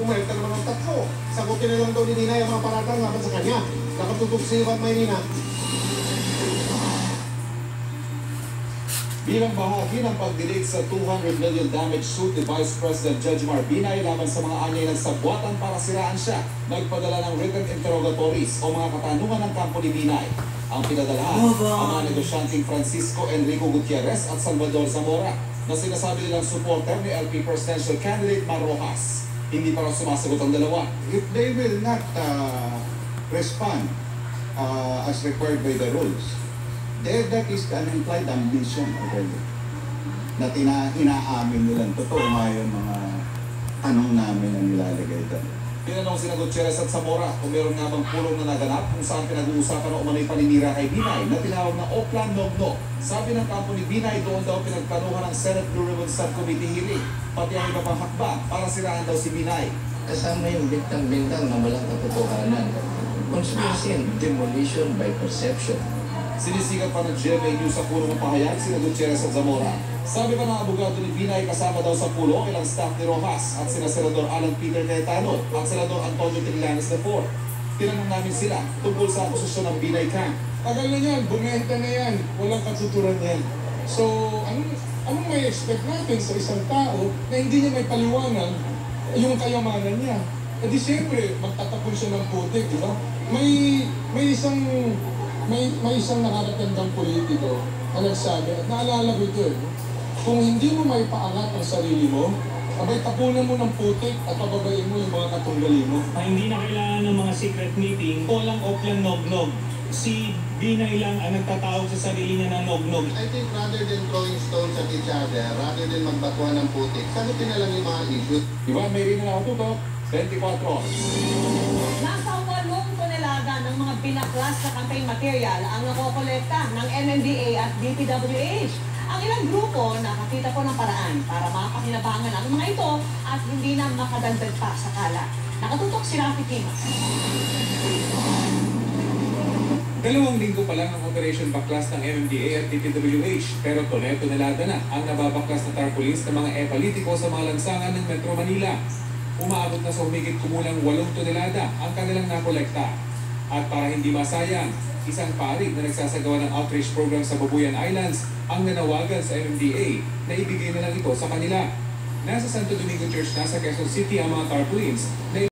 pumerta naman ng tatlo. Sagutin na lang daw ni Nina yung mga paratang laban sa kanya. Nakatutok si Ivan Maynina. Bilang bahagi ng pagdilig sa 200 million damage suit ni Vice President Jejomar Binay laban sa mga anyay ng sabwatan para siraan siya, nagpadala ng written interrogatories o mga katanungan ng kampo ni Binay. Ang pinadalahan, ang mga negosyanteng Francisco Enrico Gutierrez at Salvador Zamora na sinasabi nilang supporter ni LP Presidential Candidate Mar Rojas. Hindi pa raw sumasagot ang dalawa. If they will not respond as required by the rules, that is an implied ambition already. Na inaamin nilang totoo nga yung mga tanong namin na nilalagay doon. Tinanong sina Gutierrez at Zamora kung meron nga bang pulong na naganap kung saan pinag-uusapan o umano'y paninira kay Binay na tinawag na Oplan Nogno. Sabi ng kampo ni Binay, doon daw pinagplanuhan ng Senate Blue Ribbon Subcommittee hearing, pati ang iba pang hakbang para siraan daw si Binay. Kasama yung bintang-bintang na walang katotohanan. Conspiracy and demolition by perception. Sinisikat pa ng GMA News sa pulong ng pahayag sina Gutierrez at Zamora. Sabi pa ng abogado ni Binay, kasama daw sa pulong ilang staff ni Rojas at sina Senador Alan Peter Cayetano at Senador Antonio Trillanes IV. Tinanong namin sila tungkol sa posisyon ng Binay Camp. Tagal na yan, bumenta na yan, walang katuturan yan. So, anong may expect natin sa isang tao na hindi niya may paliwanag yung kayamanan niya? E di siyempre, magtatapon siya ng putik, di ba? May isang nakakatandang politiko na nagsabi, at naalala ko ito kung hindi mo may paangat ang sarili mo, abay tapunan mo ng putik at pababain mo yung mga katunggali mo. Hindi na kailangan ng mga secret meeting o lang Oplan Nognog. Si Binay lang ang nagtatawag sa sarili niya ng Nognog. I think rather than throwing stones at each other, rather than magbatuan ng putik, sagutin na lang yung mga issues. Ivan Mayrina na ako 24 oras. Nasa 8 tonelada ng mga pinaklas na campaign material ang nakokolekta ng MMDA at DPWH. Ang ilang grupo nakakita po ng paraan para mapakinabangan ang mga ito at hindi na makadagdag pa sa kalat. Nakatutok si Rafi Kimas. 2 linggo pa lang ang Operation Baklas ng MMDA at DPWH, pero tonelada na ang nababaklas na tarpaulins ng mga epalitiko sa mga lansangan ng Metro Manila. Umaabot na sa humigit kumulang 8 tonelada ang kanilang nakolekta. At para hindi masayang, isang parig na nagsasagawa ng outreach program sa Babuyan Islands ang nanawagan sa MMDA na ibigay na lang ito sa kanila. Nasa Santo Domingo Church na sa Quezon City ang mga tarpaulins na